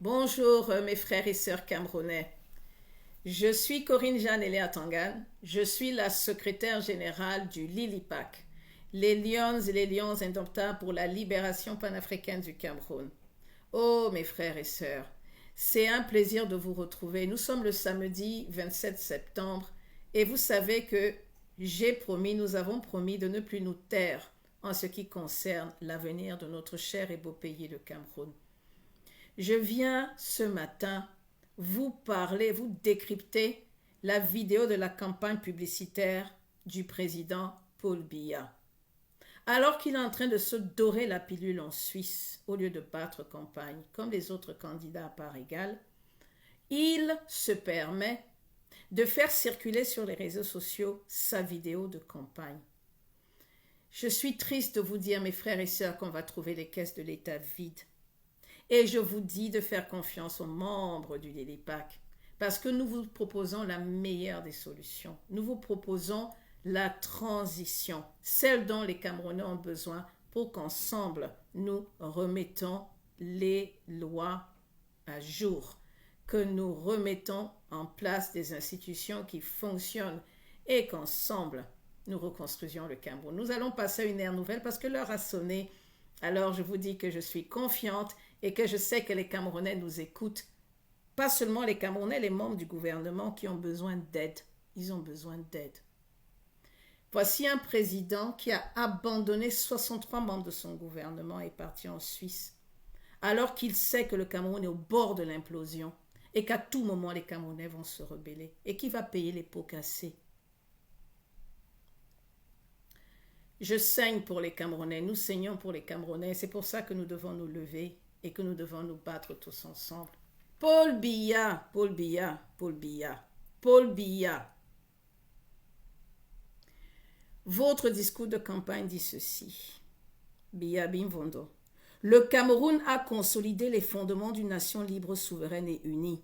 Bonjour mes frères et sœurs camerounais. Je suis Corinne Jeanne Eléa Tangan. Je suis la secrétaire générale du LILIPAC, les Lions et les Lions indomptables pour la libération panafricaine du Cameroun. Oh mes frères et sœurs, c'est un plaisir de vous retrouver. Nous sommes le samedi 27 septembre et vous savez que nous avons promis de ne plus nous taire en ce qui concerne l'avenir de notre cher et beau pays, le Cameroun. Je viens ce matin vous parler, vous décrypter la vidéo de la campagne publicitaire du président Paul Biya. Alors qu'il est en train de se dorer la pilule en Suisse, au lieu de battre campagne, comme les autres candidats à part égale, il se permet de faire circuler sur les réseaux sociaux sa vidéo de campagne. Je suis triste de vous dire, mes frères et sœurs, qu'on va trouver les caisses de l'État vides. Et je vous dis de faire confiance aux membres du LILIPAC, parce que nous vous proposons la meilleure des solutions. Nous vous proposons la transition, celle dont les Camerounais ont besoin pour qu'ensemble nous remettons les lois à jour, que nous remettons en place des institutions qui fonctionnent et qu'ensemble nous reconstruisions le Cameroun. Nous allons passer à une ère nouvelle parce que l'heure a sonné. Alors je vous dis que je suis confiante et que je sais que les Camerounais nous écoutent. Pas seulement les Camerounais, les membres du gouvernement qui ont besoin d'aide. Ils ont besoin d'aide. Voici un président qui a abandonné 63 membres de son gouvernement et est parti en Suisse, alors qu'il sait que le Cameroun est au bord de l'implosion et qu'à tout moment les Camerounais vont se rebeller et qui va payer les pots cassés. Je saigne pour les Camerounais, nous saignons pour les Camerounais, c'est pour ça que nous devons nous lever et que nous devons nous battre tous ensemble. Paul Biya, Paul Biya, Paul Biya, Paul Biya. Votre discours de campagne dit ceci. Biya Bimvondo. Le Cameroun a consolidé les fondements d'une nation libre, souveraine et unie.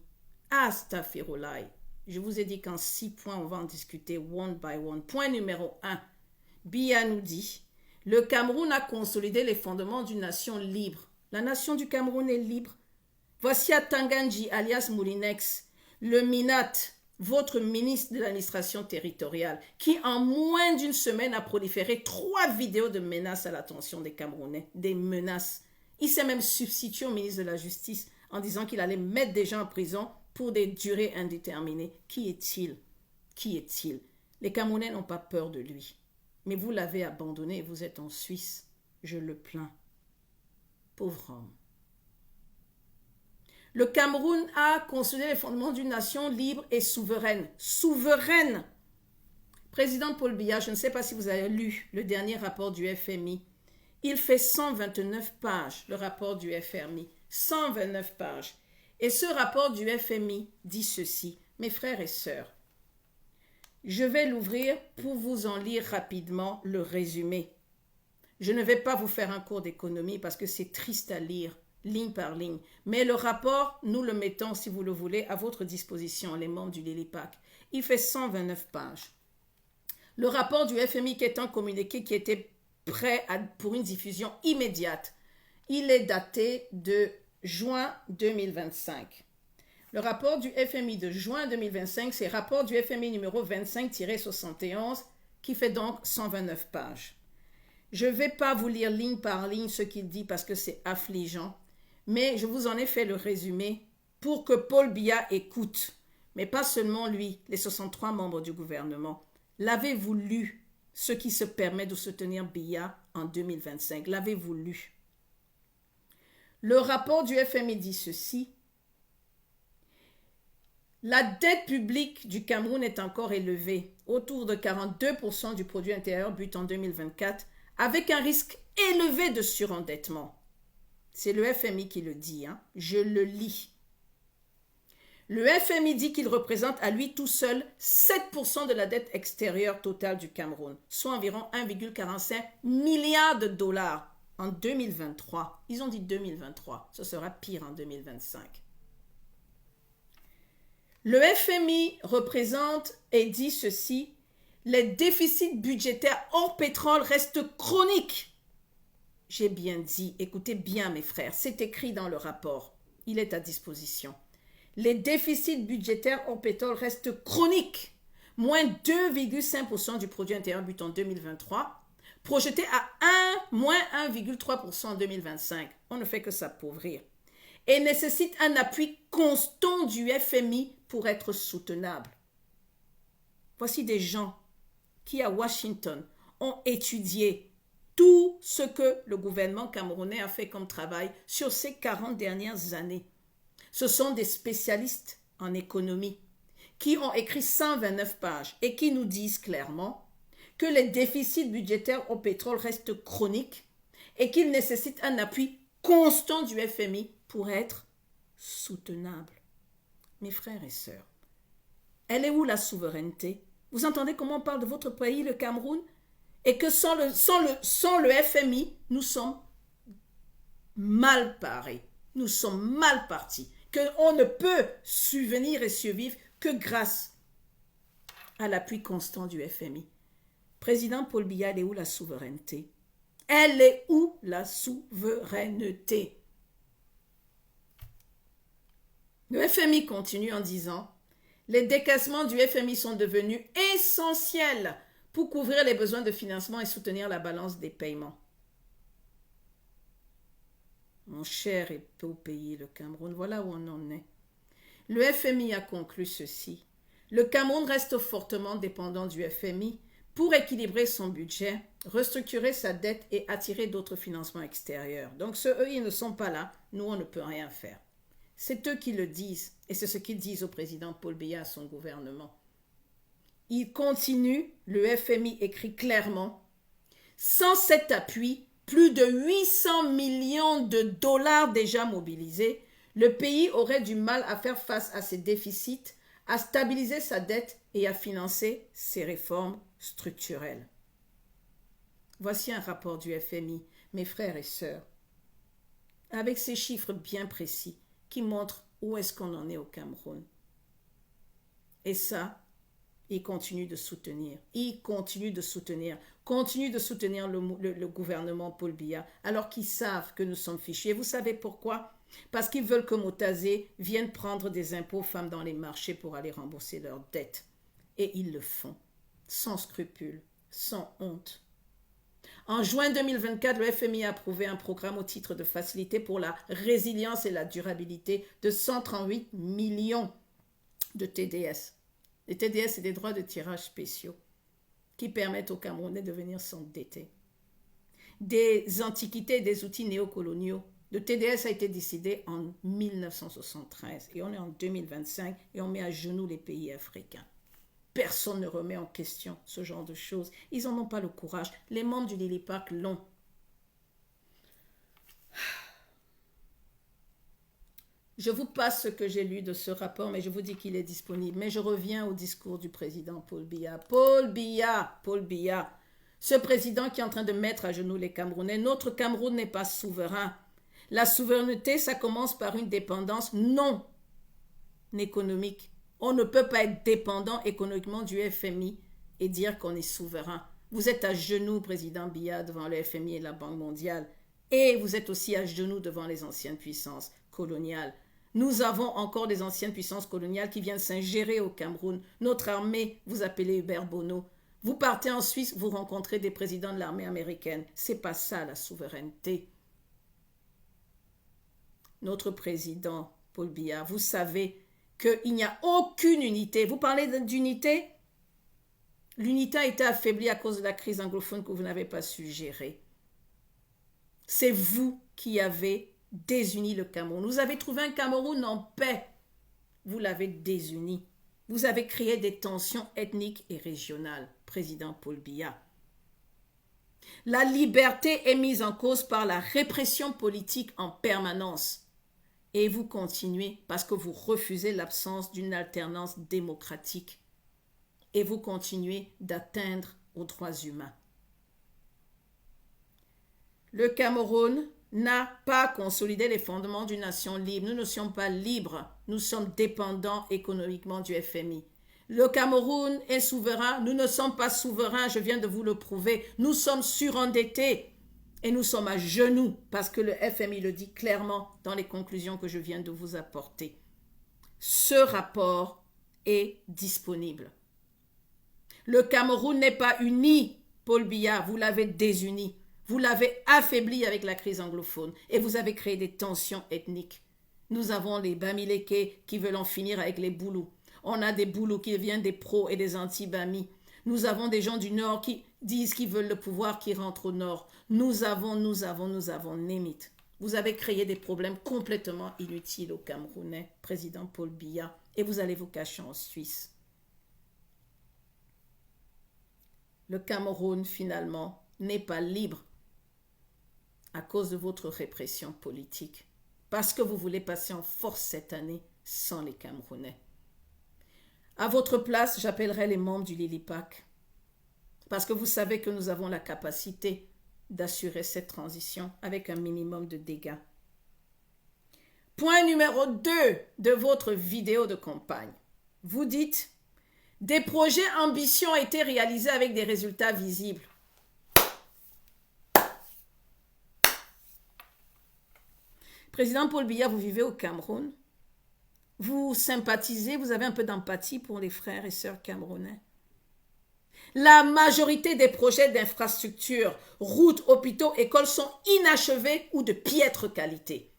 Astaghfirullah. Je vous ai dit qu'en 6 points, on va en discuter one by one. Point numéro 1. Biya nous dit, le Cameroun a consolidé les fondements d'une nation libre. La nation du Cameroun est libre. Voici Atanganji, alias Moulinex, le MINAT, votre ministre de l'administration territoriale, qui en moins d'une semaine a proliféré 3 vidéos de menaces à l'attention des Camerounais, des menaces. Il s'est même substitué au ministre de la Justice en disant qu'il allait mettre des gens en prison pour des durées indéterminées. Qui est-il? Qui est-il? Les Camerounais n'ont pas peur de lui. Mais vous l'avez abandonné et vous êtes en Suisse. Je le plains. Pauvre homme. Le Cameroun a consolidé les fondements d'une nation libre et souveraine. Souveraine. Président Paul Biya, je ne sais pas si vous avez lu le dernier rapport du FMI. Il fait 129 pages, le rapport du FMI. 129 pages. Et ce rapport du FMI dit ceci. Mes frères et sœurs, je vais l'ouvrir pour vous en lire rapidement le résumé. Je ne vais pas vous faire un cours d'économie parce que c'est triste à lire, ligne par ligne. Mais le rapport, nous le mettons, si vous le voulez, à votre disposition, les membres du LILIPAC. Il fait 129 pages. Le rapport du FMI qui est un communiqué qui était prêt pour une diffusion immédiate. Il est daté de juin 2025. Le rapport du FMI de juin 2025, c'est le rapport du FMI numéro 25-71 qui fait donc 129 pages. Je ne vais pas vous lire ligne par ligne ce qu'il dit parce que c'est affligeant, mais je vous en ai fait le résumé pour que Paul Biya écoute, mais pas seulement lui, les 63 membres du gouvernement. L'avez-vous lu, ce qui se permet de soutenir Biya en 2025? L'avez-vous lu? Le rapport du FMI dit ceci. La dette publique du Cameroun est encore élevée, autour de 42% du produit intérieur brut en 2024, avec un risque élevé de surendettement. C'est le FMI qui le dit, je le lis. Le FMI dit qu'il représente à lui tout seul 7% de la dette extérieure totale du Cameroun, soit environ 1,45 milliard de dollars en 2023. Ils ont dit 2023, ce sera pire en 2025. Le FMI représente et dit ceci, les déficits budgétaires hors pétrole restent chroniques. J'ai bien dit, écoutez bien mes frères, c'est écrit dans le rapport. Il est à disposition. Les déficits budgétaires hors pétrole restent chroniques, moins 2,5% du produit intérieur brut en 2023, projeté à moins 1,3% en 2025. On ne fait que s'appauvrir. Et nécessite un appui constant du FMI pour être soutenable. Voici des gens qui, à Washington, ont étudié tout ce que le gouvernement camerounais a fait comme travail sur ces 40 dernières années. Ce sont des spécialistes en économie qui ont écrit 129 pages et qui nous disent clairement que les déficits budgétaires au pétrole restent chroniques et qu'ils nécessitent un appui constant du FMI pour être soutenables. Mes frères et sœurs, elle est où la souveraineté? Vous entendez comment on parle de votre pays, le Cameroun? Et que sans le FMI, nous sommes mal parés. Nous sommes mal partis. Qu'on ne peut subvenir et survivre que grâce à l'appui constant du FMI. Président Paul Biya, elle est où la souveraineté? Elle est où la souveraineté? Le FMI continue en disant « Les décaissements du FMI sont devenus essentiels pour couvrir les besoins de financement et soutenir la balance des paiements. » Mon cher et beau pays, le Cameroun, voilà où on en est. Le FMI a conclu ceci. Le Cameroun reste fortement dépendant du FMI pour équilibrer son budget, restructurer sa dette et attirer d'autres financements extérieurs. Donc, eux, ils ne sont pas là. Nous, on ne peut rien faire. C'est eux qui le disent, et c'est ce qu'ils disent au président Paul Biya, à son gouvernement. Il continue, le FMI écrit clairement, sans cet appui, plus de 800 millions de dollars déjà mobilisés, le pays aurait du mal à faire face à ses déficits, à stabiliser sa dette et à financer ses réformes structurelles. Voici un rapport du FMI, mes frères et sœurs, avec ces chiffres bien précis qui montrent où est-ce qu'on en est au Cameroun. Et ça, il continue de soutenir. Continue de soutenir le gouvernement Paul Biya, alors qu'ils savent que nous sommes fichus. Et vous savez pourquoi? Parce qu'ils veulent que Motazé vienne prendre des impôts aux femmes dans les marchés pour aller rembourser leurs dettes. Et ils le font, sans scrupules, sans honte. En juin 2024, le FMI a approuvé un programme au titre de facilité pour la résilience et la durabilité de 138 millions de TDS. Les TDS, c'est des droits de tirage spéciaux qui permettent aux Camerounais de venir s'endetter. Des antiquités et des outils néocoloniaux. Le TDS a été décidé en 1973 et on est en 2025 et on met à genoux les pays africains. Personne ne remet en question ce genre de choses. Ils n'en ont pas le courage. Les membres du Lilipac l'ont. Je vous passe ce que j'ai lu de ce rapport, mais je vous dis qu'il est disponible. Mais je reviens au discours du président Paul Biya. Paul Biya, ce président qui est en train de mettre à genoux les Camerounais. Notre Cameroun n'est pas souverain. La souveraineté, ça commence par une dépendance non économique. On ne peut pas être dépendant économiquement du FMI et dire qu'on est souverain. Vous êtes à genoux, président Biya, devant le FMI et la Banque mondiale. Et vous êtes aussi à genoux devant les anciennes puissances coloniales. Nous avons encore des anciennes puissances coloniales qui viennent s'ingérer au Cameroun. Notre armée, vous appelez Hubert Bonneau. Vous partez en Suisse, vous rencontrez des présidents de l'armée américaine. C'est pas ça la souveraineté. Notre président, Paul Biya, vous savez qu'il n'y a aucune unité. Vous parlez d'unité? L'unité a été affaiblie à cause de la crise anglophone que vous n'avez pas su gérer. C'est vous qui avez désuni le Cameroun. Vous avez trouvé un Cameroun en paix. Vous l'avez désuni. Vous avez créé des tensions ethniques et régionales, président Paul Biya. La liberté est mise en cause par la répression politique en permanence. Et vous continuez parce que vous refusez l'absence d'une alternance démocratique. Et vous continuez d'atteindre aux droits humains. Le Cameroun n'a pas consolidé les fondements d'une nation libre. Nous ne sommes pas libres. Nous sommes dépendants économiquement du FMI. Le Cameroun est souverain. Nous ne sommes pas souverains. Je viens de vous le prouver. Nous sommes surendettés. Et nous sommes à genoux parce que le FMI le dit clairement dans les conclusions que je viens de vous apporter. Ce rapport est disponible. Le Cameroun n'est pas uni, Paul Biya, vous l'avez désuni. Vous l'avez affaibli avec la crise anglophone et vous avez créé des tensions ethniques. Nous avons les Bamileke qui veulent en finir avec les Boulous. On a des Boulous qui viennent des pros et des anti-Bami. Nous avons des gens du Nord qui disent qu'ils veulent le pouvoir, qui rentrent au Nord. Nous avons, Némit. Vous avez créé des problèmes complètement inutiles aux Camerounais, président Paul Biya, et vous allez vous cacher en Suisse. Le Cameroun, finalement, n'est pas libre à cause de votre répression politique, parce que vous voulez passer en force cette année sans les Camerounais. À votre place, j'appellerai les membres du Lilipac, parce que vous savez que nous avons la capacité d'assurer cette transition avec un minimum de dégâts. Point numéro 2 de votre vidéo de campagne. Vous dites « Des projets ambitieux ont été réalisés avec des résultats visibles. » Président Paul Biya, vous vivez au Cameroun. Vous sympathisez, vous avez un peu d'empathie pour les frères et sœurs camerounais. La majorité des projets d'infrastructures, routes, hôpitaux, écoles sont inachevés ou de piètre qualité.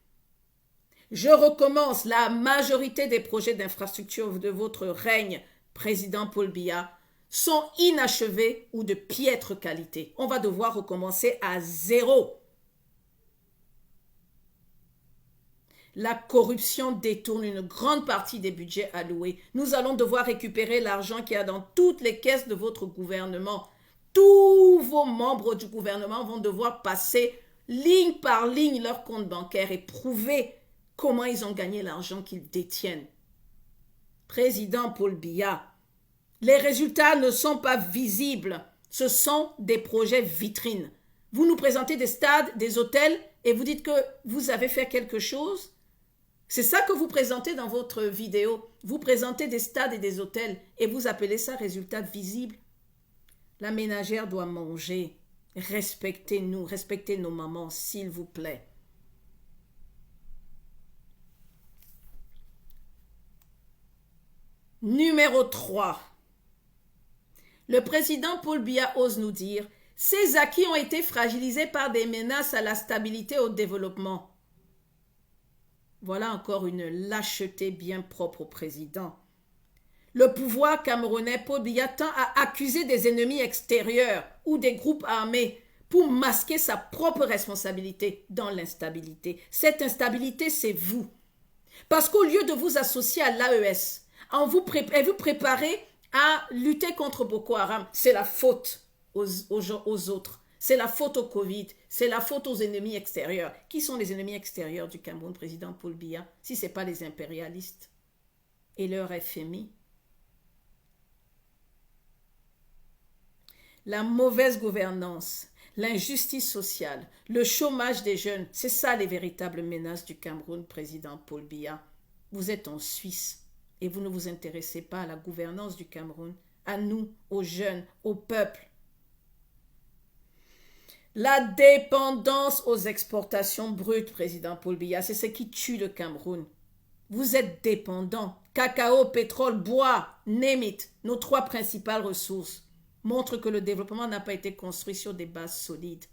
Je recommence, la majorité des projets d'infrastructures de votre règne, président Paul Biya, sont inachevés ou de piètre qualité. On va devoir recommencer à zéro. La corruption détourne une grande partie des budgets alloués. Nous allons devoir récupérer l'argent qu'il y a dans toutes les caisses de votre gouvernement. Tous vos membres du gouvernement vont devoir passer ligne par ligne leur compte bancaire et prouver comment ils ont gagné l'argent qu'ils détiennent. Président Paul Biya, les résultats ne sont pas visibles. Ce sont des projets vitrines. Vous nous présentez des stades, des hôtels et vous dites que vous avez fait quelque chose. C'est ça que vous présentez dans votre vidéo. Vous présentez des stades et des hôtels et vous appelez ça résultat visible. La ménagère doit manger. Respectez-nous, respectez nos mamans, s'il vous plaît. Numéro 3. Le président Paul Biya ose nous dire « Ces acquis ont été fragilisés par des menaces à la stabilité et au développement. » Voilà encore une lâcheté bien propre au président. Le pouvoir camerounais Paul Biya tend à accuser des ennemis extérieurs ou des groupes armés pour masquer sa propre responsabilité dans l'instabilité. Cette instabilité, c'est vous. Parce qu'au lieu de vous associer à l'AES, vous préparez à lutter contre Boko Haram, c'est la faute aux autres. C'est la faute au Covid, c'est la faute aux ennemis extérieurs. Qui sont les ennemis extérieurs du Cameroun, président Paul Biya, si ce n'est pas les impérialistes et leur FMI? La mauvaise gouvernance, l'injustice sociale, le chômage des jeunes, c'est ça les véritables menaces du Cameroun, président Paul Biya. Vous êtes en Suisse et vous ne vous intéressez pas à la gouvernance du Cameroun, à nous, aux jeunes, au peuple. La dépendance aux exportations brutes, président Paul Biya, c'est ce qui tue le Cameroun. Vous êtes dépendant. Cacao, pétrole, bois, name it, nos 3 principales ressources, montrent que le développement n'a pas été construit sur des bases solides.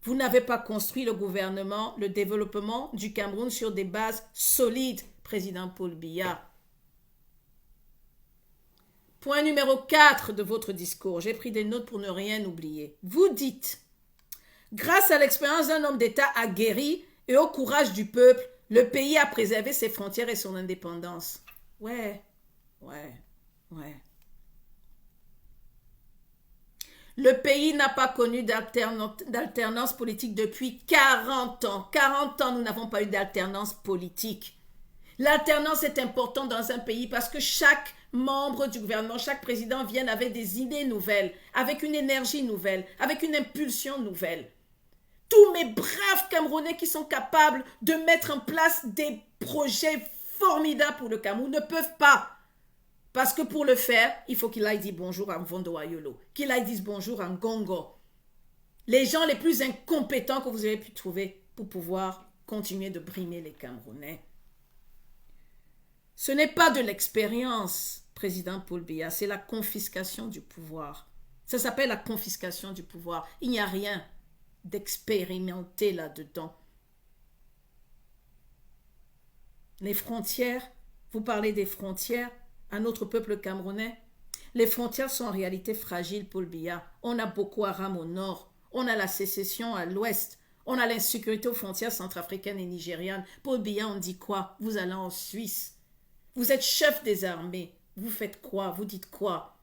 Vous n'avez pas construit le développement du Cameroun sur des bases solides, président Paul Biya. Point numéro 4 de votre discours. J'ai pris des notes pour ne rien oublier. Vous dites... Grâce à l'expérience d'un homme d'État aguerri et au courage du peuple, le pays a préservé ses frontières et son indépendance. Ouais. Le pays n'a pas connu d'alternance politique depuis 40 ans. 40 ans, nous n'avons pas eu d'alternance politique. L'alternance est importante dans un pays parce que chaque membre du gouvernement, chaque président vient avec des idées nouvelles, avec une énergie nouvelle, avec une impulsion nouvelle. Tous mes braves Camerounais qui sont capables de mettre en place des projets formidables pour le Cameroun ne peuvent pas. Parce que pour le faire, il faut qu'il aille dire bonjour à Mvondo Ayolo, qu'il aille dire bonjour à Ngongo. Les gens les plus incompétents que vous avez pu trouver pour pouvoir continuer de brimer les Camerounais. Ce n'est pas de l'expérience, président Paul Biya, c'est la confiscation du pouvoir. Ça s'appelle la confiscation du pouvoir. Il n'y a rien d'expérimenté là-dedans. Les frontières, vous parlez des frontières à notre peuple camerounais. Les frontières sont en réalité fragiles, Paul Biya. On a Boko Haram au nord, on a la sécession à l'ouest, on a l'insécurité aux frontières centrafricaines et nigérianes. Paul Biya, on dit quoi? Vous allez en Suisse. Vous êtes chef des armées. Vous faites quoi? Vous dites quoi?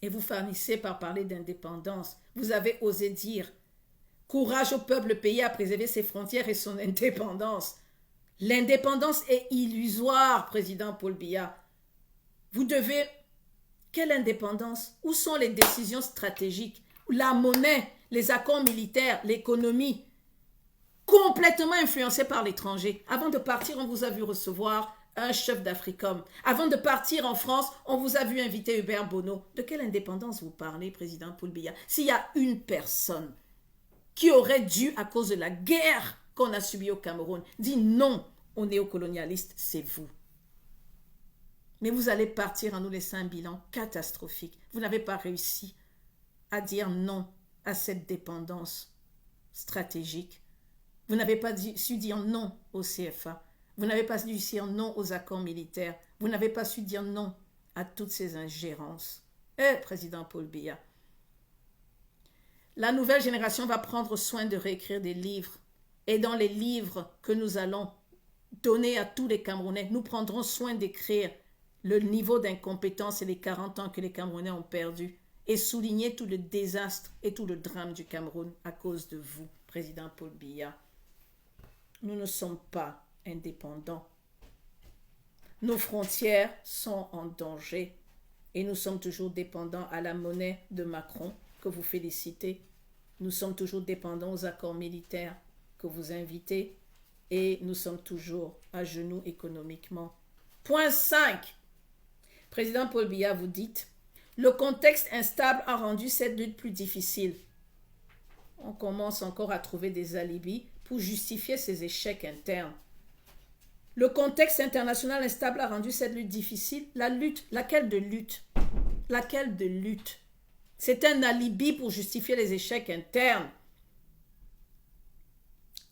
Et vous finissez par parler d'indépendance. Vous avez osé dire courage au peuple pays à préserver ses frontières et son indépendance. L'indépendance est illusoire, président Paul Biya. Vous devez... Quelle indépendance? Où sont les décisions stratégiques? La monnaie, les accords militaires, l'économie, complètement influencés par l'étranger. Avant de partir, on vous a vu recevoir un chef d'Africom. Avant de partir en France, on vous a vu inviter Hubert Bonneau. De quelle indépendance vous parlez, président Paul Biya? S'il y a une personne qui aurait dû, à cause de la guerre qu'on a subie au Cameroun, dire non aux néocolonialistes, c'est vous. Mais vous allez partir en nous laissant un bilan catastrophique. Vous n'avez pas réussi à dire non à cette dépendance stratégique. Vous n'avez pas su dire non au CFA. Vous n'avez pas su dire non aux accords militaires. Vous n'avez pas su dire non à toutes ces ingérences. Président Paul Biya, la nouvelle génération va prendre soin de réécrire des livres. Et dans les livres que nous allons donner à tous les Camerounais, nous prendrons soin d'écrire le niveau d'incompétence et les 40 ans que les Camerounais ont perdu et souligner tout le désastre et tout le drame du Cameroun à cause de vous, président Paul Biya. Nous ne sommes pas indépendants. Nos frontières sont en danger et nous sommes toujours dépendants à la monnaie de Macron, que vous félicitez. Nous sommes toujours dépendants aux accords militaires que vous invitez et nous sommes toujours à genoux économiquement. Point 5. Président Paul Biya, vous dites, le contexte instable a rendu cette lutte plus difficile. On commence encore à trouver des alibis pour justifier ces échecs internes. Le contexte international instable a rendu cette lutte difficile. La lutte, laquelle de lutte? Laquelle de lutte? C'est un alibi pour justifier les échecs internes.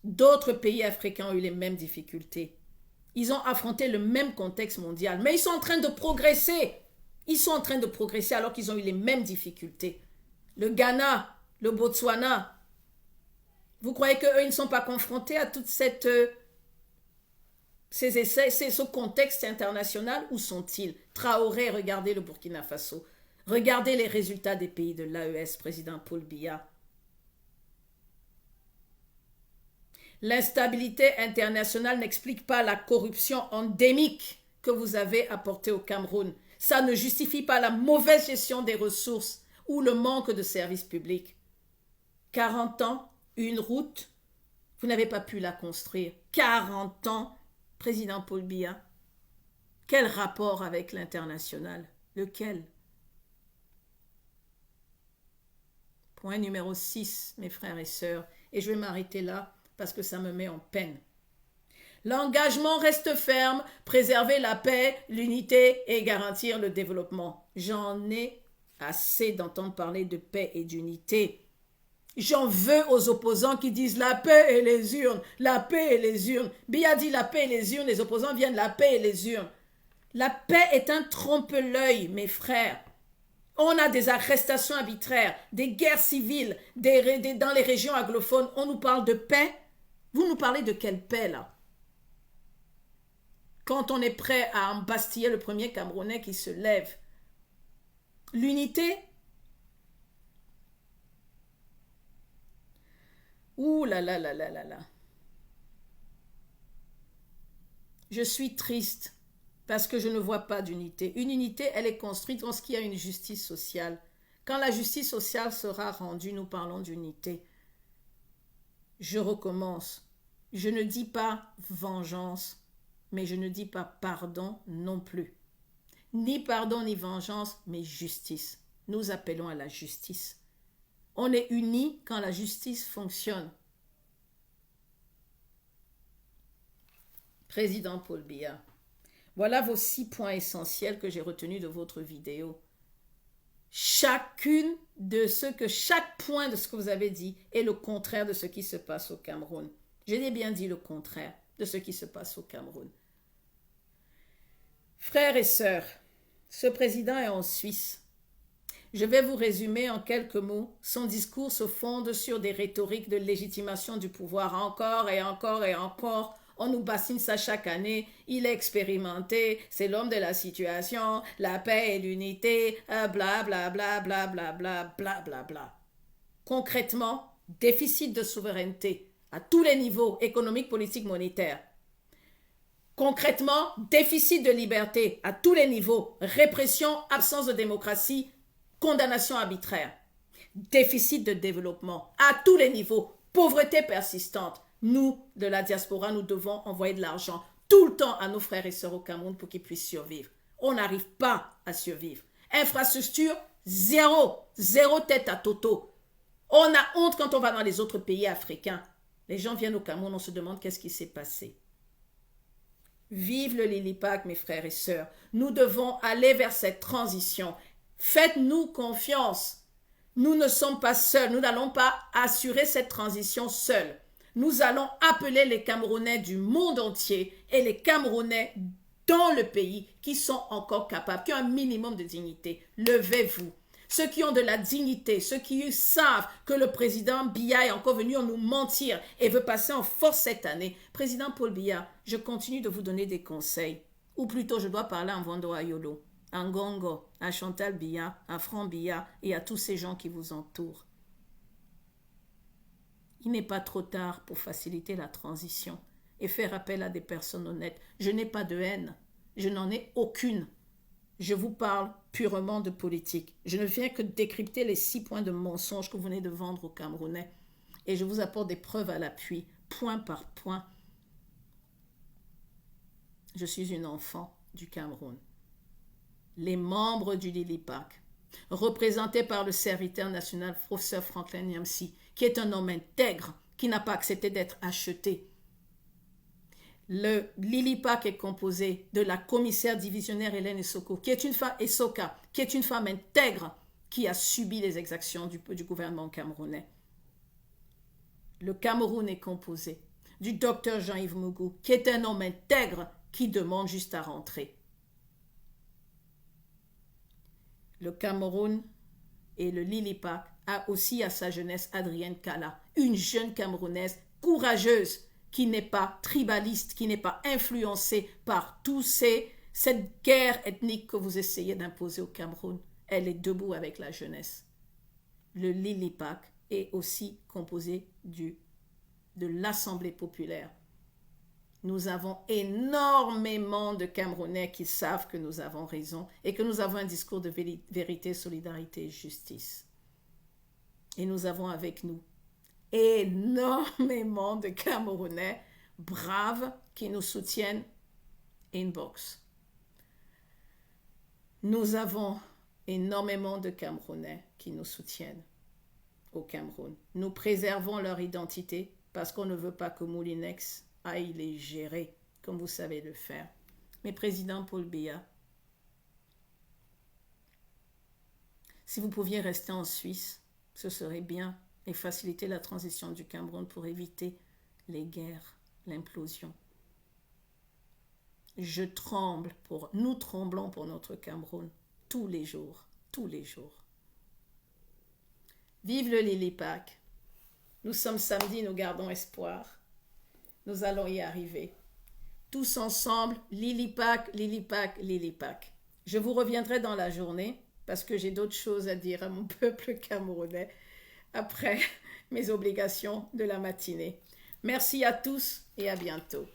D'autres pays africains ont eu les mêmes difficultés. Ils ont affronté le même contexte mondial, mais ils sont en train de progresser. Ils sont en train de progresser alors qu'ils ont eu les mêmes difficultés. Le Ghana, le Botswana, vous croyez qu'eux, ils ne sont pas confrontés à toute ces essais, ce contexte international? Où sont-ils? Traoré, regardez le Burkina Faso. Regardez les résultats des pays de l'AES, président Paul Biya. L'instabilité internationale n'explique pas la corruption endémique que vous avez apportée au Cameroun. Ça ne justifie pas la mauvaise gestion des ressources ou le manque de services publics. 40 ans, une route, vous n'avez pas pu la construire. 40 ans, président Paul Biya. Quel rapport avec l'international? Lequel? Point numéro 6, mes frères et sœurs, et je vais m'arrêter là parce que ça me met en peine. L'engagement reste ferme, préserver la paix, l'unité et garantir le développement. J'en ai assez d'entendre parler de paix et d'unité. J'en veux aux opposants qui disent la paix et les urnes, la paix et les urnes. Biya dit la paix et les urnes, les opposants viennent la paix et les urnes. La paix est un trompe-l'œil, mes frères. On a des arrestations arbitraires, des guerres civiles dans les régions anglophones. On nous parle de paix. Vous nous parlez de quelle paix là? Quand on est prêt à embastiller le premier Camerounais qui se lève. L'unité? Ouh là là là là là là. Je suis triste parce que je ne vois pas d'unité. Une unité, elle est construite lorsqu'il y a une justice sociale. Quand la justice sociale sera rendue, nous parlons d'unité. Je recommence. Je ne dis pas vengeance, mais je ne dis pas pardon non plus. Ni pardon ni vengeance, mais justice. Nous appelons à la justice. On est unis quand la justice fonctionne. Président Paul Biya, voilà vos 6 points essentiels que j'ai retenus de votre vidéo. Chaque point de ce que vous avez dit est le contraire de ce qui se passe au Cameroun. Je l'ai bien dit, le contraire de ce qui se passe au Cameroun. Frères et sœurs, ce président est en Suisse. Je vais vous résumer en quelques mots. Son discours se fonde sur des rhétoriques de légitimation du pouvoir. Encore et encore et encore. On nous bassine ça chaque année. Il est expérimenté. C'est l'homme de la situation. La paix et l'unité. Bla bla bla bla bla bla bla bla bla. Concrètement, déficit de souveraineté à tous les niveaux, économique, politique, monétaire. Concrètement, déficit de liberté à tous les niveaux. Répression, absence de démocratie, condamnation arbitraire, déficit de développement à tous les niveaux, pauvreté persistante. Nous, de la diaspora, nous devons envoyer de l'argent tout le temps à nos frères et sœurs au Cameroun pour qu'ils puissent survivre. On n'arrive pas à survivre. Infrastructure, zéro tête à toto. On a honte quand on va dans les autres pays africains. Les gens viennent au Cameroun, on se demande qu'est-ce qui s'est passé. Vive le Lilipac, mes frères et sœurs. Nous devons aller vers cette transition. Faites-nous confiance. Nous ne sommes pas seuls. Nous n'allons pas assurer cette transition seuls. Nous allons appeler les Camerounais du monde entier et les Camerounais dans le pays qui sont encore capables, qui ont un minimum de dignité. Levez-vous. Ceux qui ont de la dignité, ceux qui savent que le président Biya est encore venu nous mentir et veut passer en force cette année. Président Paul Biya, je continue de vous donner des conseils. Ou plutôt, je dois parler en Vando Ayolo, à Ngongo, à Chantal Biya, à Franck Biya et à tous ces gens qui vous entourent. Il n'est pas trop tard pour faciliter la transition et faire appel à des personnes honnêtes. Je n'ai pas de haine. Je n'en ai aucune. Je vous parle purement de politique. Je ne viens que décrypter les 6 points de mensonges que vous venez de vendre aux Camerounais. Et je vous apporte des preuves à l'appui, point par point. Je suis une enfant du Cameroun. Les membres du Lilipac, représentés par le serviteur national, professeur Franklin Nyamsi, qui est un homme intègre, qui n'a pas accepté d'être acheté. Le Lilipac est composé de la commissaire divisionnaire Hélène Essoko, qui est une femme, Essoka, qui est une femme intègre, qui a subi les exactions du gouvernement camerounais. Le Cameroun est composé du docteur Jean-Yves Mougou, qui est un homme intègre, qui demande juste à rentrer. Le Cameroun et le Lilipac a aussi à sa jeunesse Adrienne Kala, une jeune Camerounaise courageuse qui n'est pas tribaliste, qui n'est pas influencée par cette guerre ethnique que vous essayez d'imposer au Cameroun. Elle est debout avec la jeunesse. Le Lilipac est aussi composé de l'Assemblée populaire. Nous avons énormément de Camerounais qui savent que nous avons raison et que nous avons un discours de vérité, solidarité et justice. Et nous avons avec nous énormément de Camerounais braves qui nous soutiennent inbox. Nous avons énormément de Camerounais qui nous soutiennent au Cameroun. Nous préservons leur identité parce qu'on ne veut pas que Moulinex aille les gérer comme vous savez le faire. Mais président Paul Biya, si vous pouviez rester en Suisse, ce serait bien et faciliter la transition du Cameroun pour éviter les guerres, l'implosion. Nous tremblons pour notre Cameroun tous les jours, tous les jours. Vive le Lilipac. Nous sommes samedi, nous gardons espoir. Nous allons y arriver. Tous ensemble, Lilipac, Lilipac, Lilipac. Je vous reviendrai dans la journée parce que j'ai d'autres choses à dire à mon peuple camerounais après mes obligations de la matinée. Merci à tous et à bientôt.